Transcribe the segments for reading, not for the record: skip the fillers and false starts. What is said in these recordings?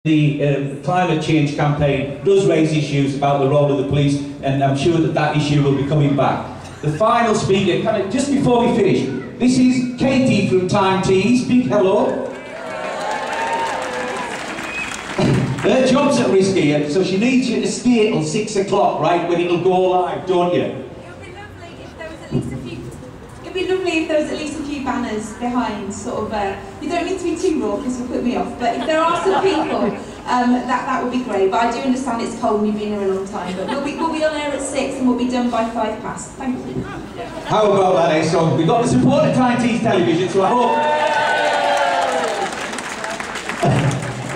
The climate change campaign does raise issues about the role of the police, and I'm sure that that issue will be coming back. The final speaker, just before we finish, this is Katie from Time Tees. Big hello. Her job's at risk here, so she needs you to stay till 6 o'clock, right, when it'll go live, don't you? It'd be lovely if there was at least a few banners behind, sort of. You don't need to be too raw because you'll put me off, but if there are some people, that would be great. But I do understand it's cold and you've been here a long time. But we'll be on air at 6 and we'll be done by 5 past. Thank you. How about that, eh? So we've got the support of Time Tees Television, so I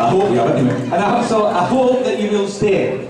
hope you have anyway. And I hope that you will stay.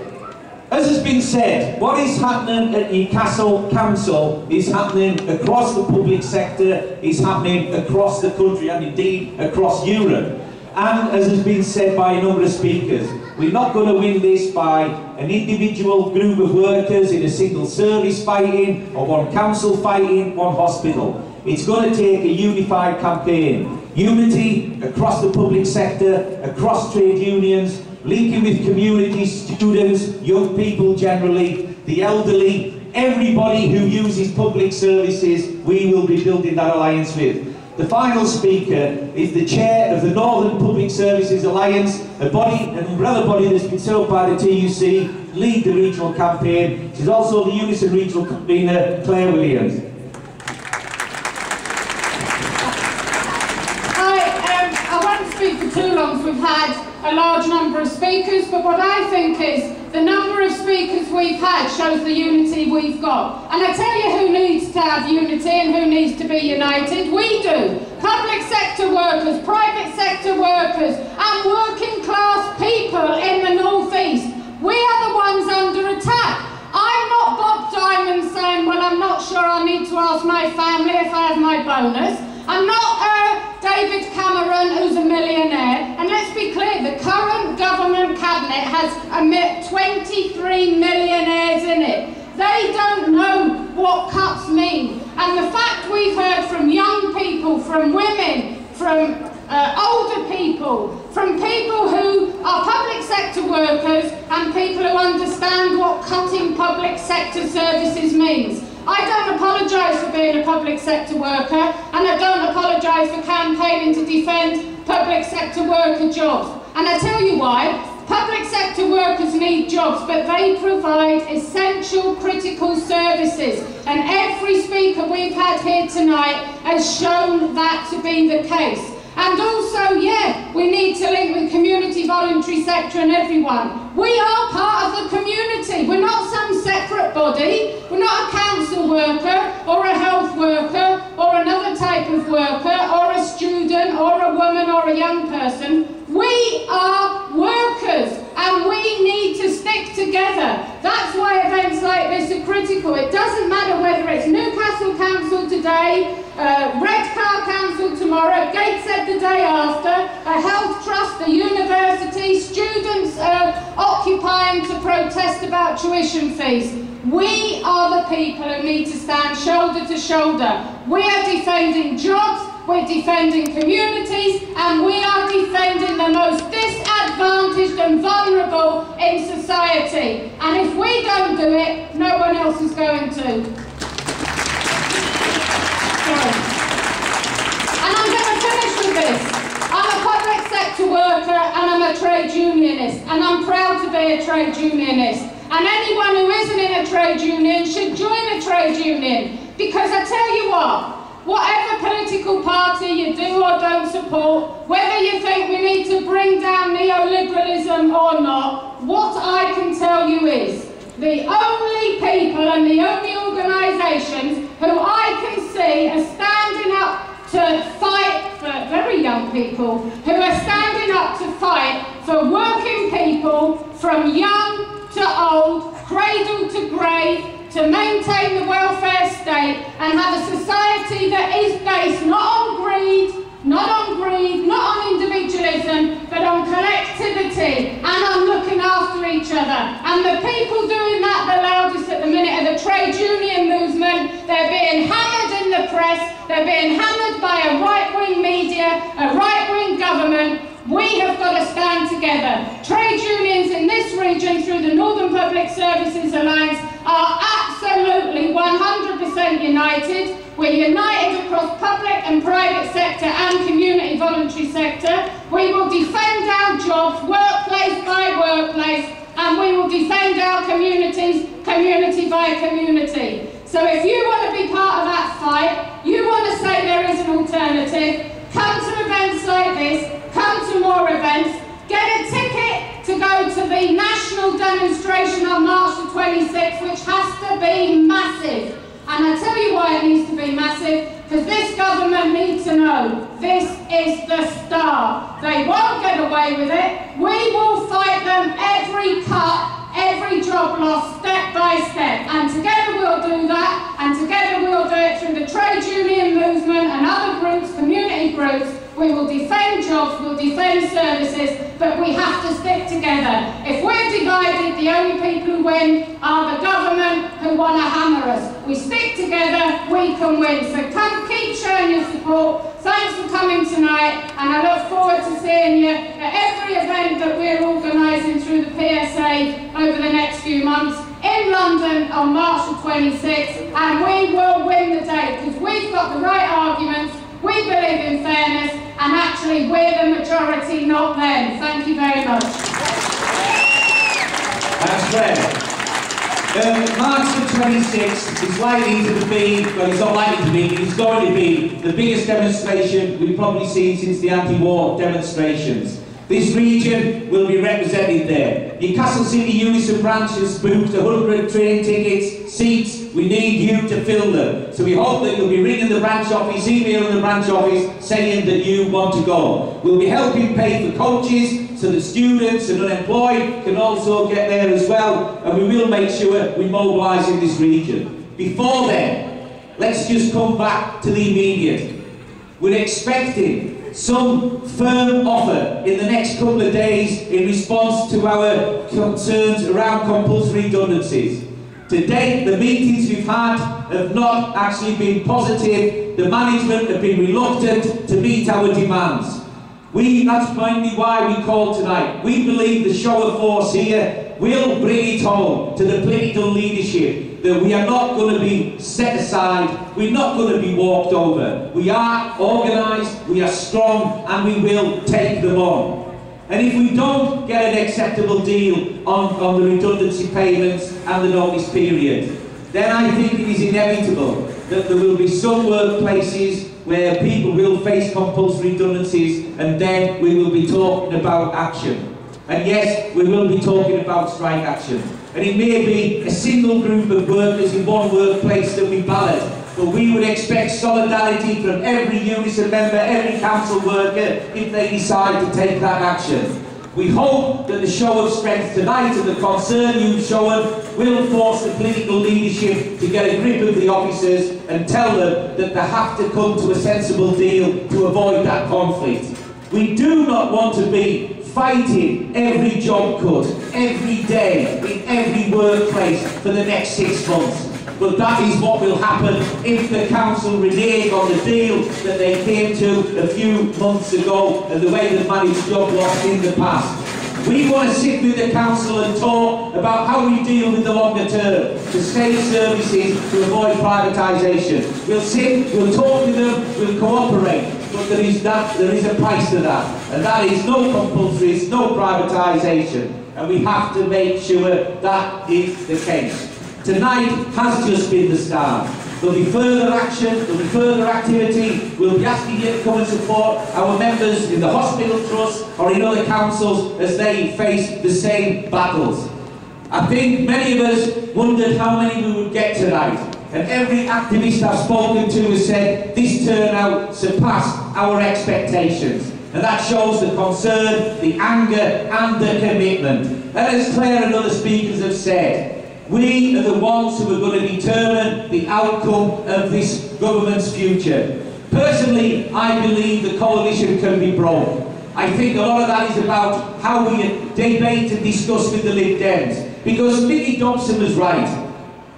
As has been said, what is happening at Newcastle Council is happening across the public sector, is happening across the country and indeed across Europe. And as has been said by a number of speakers, we're not going to win this by an individual group of workers in a single service fighting, or one council fighting, one hospital. It's going to take a unified campaign. Unity across the public sector, across trade unions, linking with communities, students, young people generally, the elderly, everybody who uses public services, we will be building that alliance with. The final speaker is the chair of the Northern Public Services Alliance, a body, an umbrella body that's been set up by the TUC, lead the regional campaign. She's also the Unison regional convener, Claire Williams. I won't speak for too long, so we've had a large number of speakers, but what I think is the number of speakers we've had shows the unity we've got. And I tell you who needs to have unity and who needs to be united. We do. Public sector workers, private sector workers, and working class people in the North East. We are the ones under attack. I'm not Bob Diamond saying, well, I'm not sure I need to ask my family if I have my bonus. I'm not David Cameron, who's a millionaire. And let's be clear, the current government cabinet has 23 millionaires in it. They don't know what cuts mean. And the fact we've heard from young people, from women, from older people, from people who are public sector workers and people who understand what cutting public sector services means. I don't apologise for being a public sector worker, and I don't apologise for campaigning to defend public sector worker jobs. And I tell you why. Public sector workers need jobs, but they provide essential, critical services. And every speaker we've had here tonight has shown that to be the case. And also, yeah, we need to link with community, voluntary sector and everyone. We are part of the community. We're not some separate body. We're not a council worker or a health worker or another type of worker or a student or a woman or a young person. We are workers and we need to stick together. That's why events like this are critical. It doesn't matter whether it's Newcastle Council today, Redcar Council tomorrow, Gateshead the day after, a health trust, a university, students occupying to protest about tuition fees. We are the people who need to stand shoulder to shoulder. We are defending jobs, we're defending communities, and we are defending the most disadvantaged and vulnerable in society. And if we don't do it, no one else is going to. And I'm going to finish with this. I'm a public sector worker and I'm a trade unionist, and I'm proud to be a trade unionist. And anyone who isn't in a trade union should join a trade union, because I tell you what, whatever political party you do or don't support, whether you think we need to bring down neoliberalism or not, what I can tell you is the only people and the only organisations who I can see are standing up to fight for very young people, who are standing up to fight for working people from young to old, cradle to grave, to maintain the welfare state and have a society that is based not on greed, not on individualism, but on collectivity and on looking after each other. And the people doing that the loudest at the minute are the trade union movement. They're being hammered in the press, they're being hammered by a right-wing media, a right-wing government. We have got to stand together. region through the Northern Public Services Alliance are absolutely 100% united. We're united across public and private sector and community voluntary sector. We will defend our jobs, workplace by workplace, and we will defend our communities, community by community. So if you want to be part of that fight, you want to say there is an alternative, come to events like this, come to more events, get a ticket to go to the national demonstration on March the 26th, which has to be massive. And I tell you why it needs to be massive, because this government needs to know this is the start. They won't get away with it. We will fight them every cut, every job loss, step by step. And together we'll do that, and together we'll do it through the trade union movement and other groups, community groups. We will defend jobs, we'll defend services, but we have to stick together. If we're divided, the only people who win are the government who want to hammer us. We stick together, we can win. So come, keep showing your support. Thanks for coming tonight, and I look forward to seeing you at every event that we're organising through the PSA over the next few months in London on March the 26th, and we will win the day, because we've got the right arguments, we believe in fairness, and actually we're the majority, not them. Thank you very much. That's fair. March the 26th is likely to be, well, it's not likely to be, it's going to be the biggest demonstration we've probably seen since the anti-war demonstrations. This region will be represented there. Newcastle City UNISON branch has booked 100 train tickets, seats. We need you to fill them. So we hope that you'll be ringing the branch office, emailing the branch office, saying that you want to go. We'll be helping pay for coaches so that students and unemployed can also get there as well. And we will make sure we mobilise in this region. Before then, let's just come back to the immediate. We're expecting some firm offer in the next couple of days in response to our concerns around compulsory redundancies. To date, the meetings we've had have not actually been positive. The management have been reluctant to meet our demands. That's mainly why we called tonight. We believe the show of force here will bring it home to the political leadership that we are not going to be set aside, we're not going to be walked over. We are organised, we are strong, and we will take them on. And if we don't get an acceptable deal on the redundancy payments and the notice period, then I think it is inevitable that there will be some workplaces where people will face compulsory redundancies, and then we will be talking about action. And yes, we will be talking about strike action. And it may be a single group of workers in one workplace that we ballot, but we would expect solidarity from every UNISON member, every council worker, if they decide to take that action. We hope that the show of strength tonight and the concern you've shown will force the political leadership to get a grip of the officers and tell them that they have to come to a sensible deal to avoid that conflict. We do not want to be fighting every job cut, every day, in every workplace for the next 6 months. But that is what will happen if the council renege on the deal that they came to a few months ago and the way they've managed job loss in the past. We want to sit with the council and talk about how we deal with the longer term, to state services, to avoid privatisation. We'll sit, we'll talk to them, we'll cooperate, but there is a price to that, and that is no compulsories, no privatisation, and we have to make sure that is the case. Tonight has just been the start. There'll be further action, there'll be further activity. We'll be asking you to come and support our members in the hospital trust or in other councils as they face the same battles. I think many of us wondered how many we would get tonight. And every activist I've spoken to has said this turnout surpassed our expectations. And that shows the concern, the anger and the commitment. And as Claire and other speakers have said, we are the ones who are going to determine the outcome of this government's future. Personally, I believe the coalition can be broke. I think a lot of that is about how we debate and discuss with the Lib Dems. Because Nicky Dobson was right.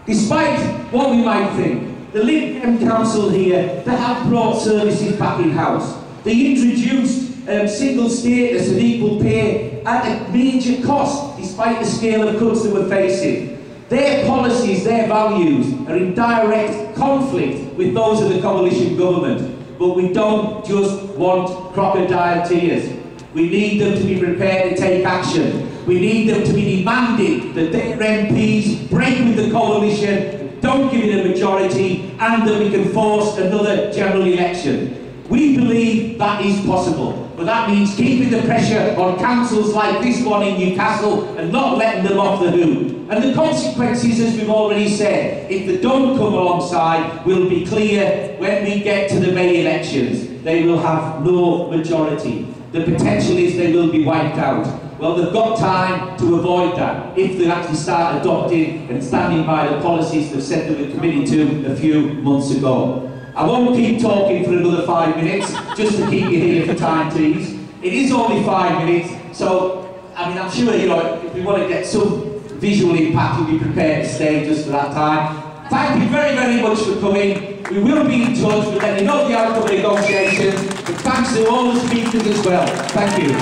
Despite what we might think, the Lib Dem Council here, they have brought services back in-house. They introduced single status and equal pay at a major cost, despite the scale of cuts that we're facing. Their policies, their values are in direct conflict with those of the coalition government. But we don't just want crocodile tears. We need them to be prepared to take action. We need them to be demanding that their MPs break with the coalition, don't give it a majority, and that we can force another general election. We believe that is possible, but that means keeping the pressure on councils like this one in Newcastle and not letting them off the hook. And the consequences, as we've already said, if they don't come alongside, will be clear when we get to the May elections. They will have no majority. The potential is they will be wiped out. Well, they've got time to avoid that if they actually start adopting and standing by the policies they've said they were committed to a few months ago. I won't keep talking for another 5 minutes, just to keep you here for time, please. It is only 5 minutes, so, I mean, I'm sure, you know, if we want to get some visual impact, we'll be prepared to stay just for that time. Thank you very, very much for coming. We will be in touch, we'll let you know the outcome of the negotiations, but thanks to all the speakers as well. Thank you.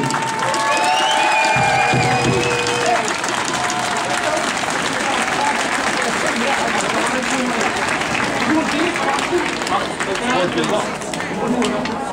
Good luck.